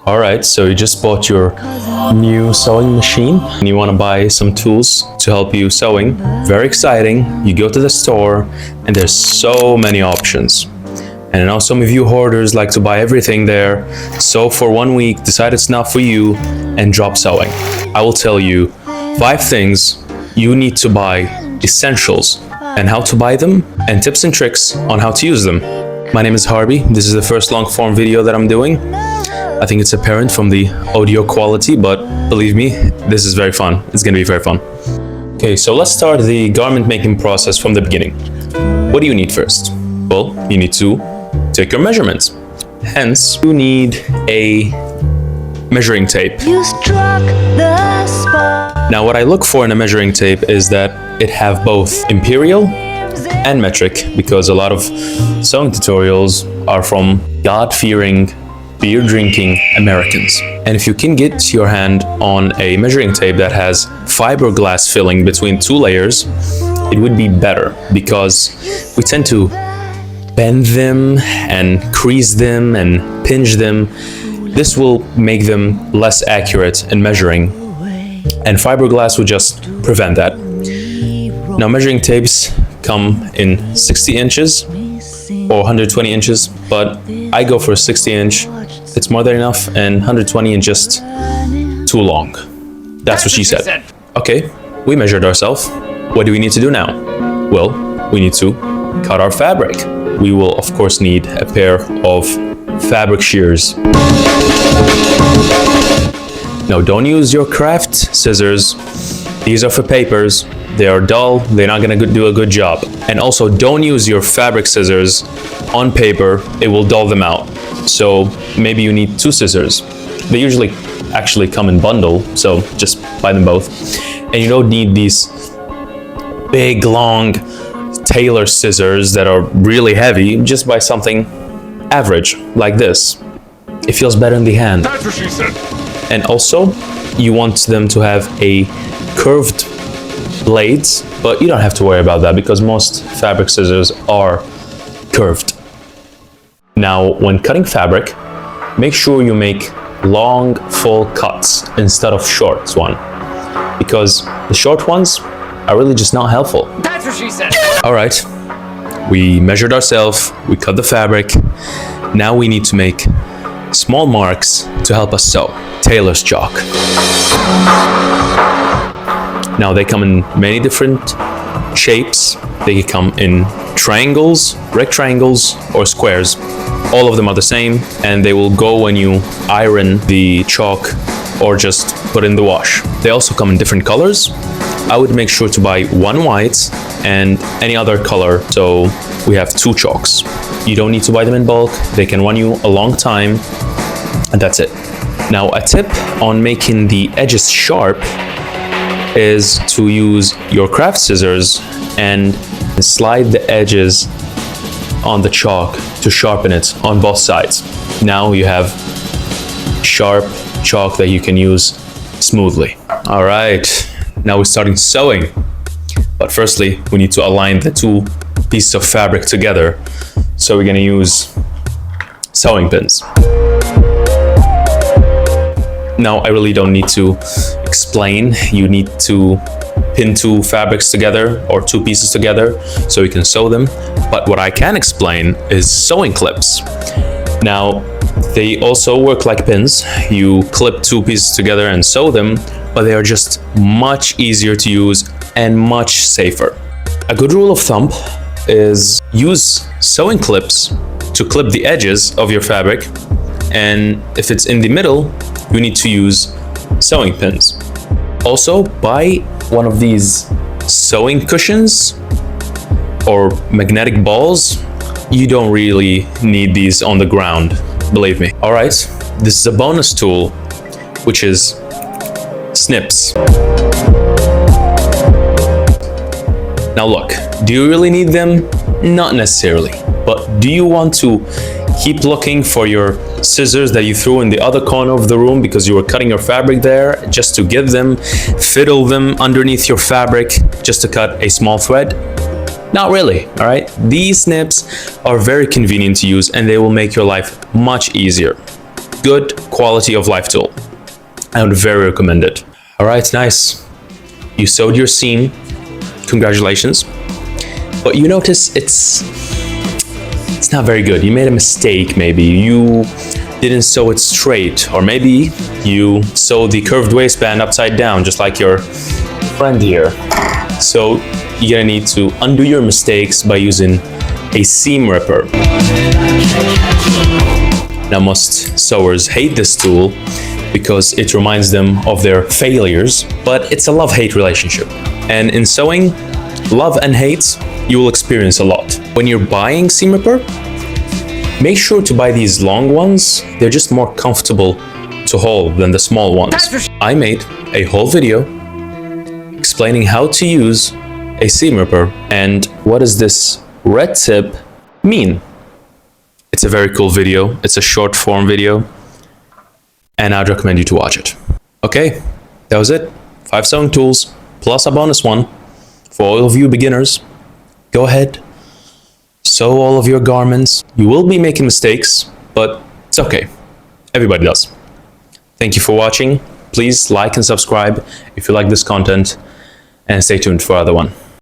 Alright, so you just bought your new sewing machine and you want to buy some tools to help you sewing. Very exciting. You go to the store and there's so many options. And I know some of you hoarders like to buy everything there. So for 1 week, decide it's not for you and drop sewing. I will tell you 5 things you need to buy, essentials, and how to buy them, and tips and tricks on how to use them. My name is Harbi. This is the first long form video that I'm doing. I think it's apparent from the audio quality, but believe me, this is very fun. It's gonna be very fun. Okay, so let's start the garment making process from the beginning. What do you need first? Well, you need to take your measurements. Hence, you need a measuring tape. You struck the spot. Now, what I look for in a measuring tape is that it have both imperial and metric, because a lot of sewing tutorials are from God-fearing, beer-drinking Americans. And if you can get your hand on a measuring tape that has fiberglass filling between 2 layers, it would be better, because we tend to bend them and crease them and pinch them. This will make them less accurate in measuring, and fiberglass would just prevent that. Now, measuring tapes come in 60 inches or 120 inches, but I go for a 60 inch. It's more than enough, and 120 is just too long. That's what she said. Okay, we measured ourselves. What do we need to do now? Well, we need to cut our fabric. We will, of course, need a pair of fabric shears. Now, don't use your craft scissors. These are for papers. They are dull. They're not gonna do a good job. And also, don't use your fabric scissors on paper. It will dull them out. So maybe you need 2 scissors. They usually actually come in bundle, so just buy them both. And you don't need these big, long tailor scissors that are really heavy. Just buy something average, like this. It feels better in the hand. That's what she said. And also, you want them to have a curved blades, but you don't have to worry about that because most fabric scissors are curved. Now, when cutting fabric, make sure you make long, full cuts instead of short ones, because the short ones are really just not helpful. That's what she said. All right, we measured ourselves, we cut the fabric. Now we need to make small marks to help us sew. Tailor's chalk. Now, they come in many different shapes. They can come in triangles, rectangles, or squares. All of them are the same, and they will go when you iron the chalk or just put in the wash. They also come in different colors. I would make sure to buy 1 white and any other color, so we have 2 chalks. You don't need to buy them in bulk. They can run you a long time, and that's it. Now, a tip on making the edges sharp is to use your craft scissors and slide the edges on the chalk to sharpen it on both sides. Now you have sharp chalk that you can use smoothly. All right, now we're starting sewing. But firstly, we need to align the 2 pieces of fabric together. So we're gonna use sewing pins. Now, I really don't need to explain. You need to pin 2 fabrics together or 2 pieces together so you can sew them. But what I can explain is sewing clips. Now, they also work like pins. You clip 2 pieces together and sew them, but they are just much easier to use and much safer. A good rule of thumb is use sewing clips to clip the edges of your fabric, and if it's in the middle, you need to use sewing pins. Also, buy one of these sewing cushions or magnetic balls. You don't really need these on the ground, believe me. All right, this is a bonus tool, which is snips. Now look, do you really need them? Not necessarily, but do you want to keep looking for your scissors that you threw in the other corner of the room because you were cutting your fabric there, just to get them, fiddle them underneath your fabric just to cut a small thread? Not really, all right? These snips are very convenient to use and they will make your life much easier. good quality of life tool. I would very recommend it. All right, nice. You sewed your seam. Congratulations. But you notice it's not very good. You made a mistake maybe. You didn't sew it straight, or maybe you sewed the curved waistband upside down, just like your friend here. So you're gonna need to undo your mistakes by using a seam ripper. Now most sewers hate this tool because it reminds them of their failures, but it's a love-hate relationship. And in sewing, love and hate, you will experience a lot. When you're buying seam ripper, make sure to buy these long ones. They're just more comfortable to hold than the small ones. I made a whole video explaining how to use a seam ripper and what does this red tip mean. It's a very cool video. It's a short form video and I'd recommend you to watch it. Okay, that was it. 5 sewing tools plus a bonus one for all of you beginners. Go ahead, sew all of your garments. You will be making mistakes, but it's okay. Everybody does. Thank you for watching. Please like and subscribe if you like this content, and stay tuned for other one.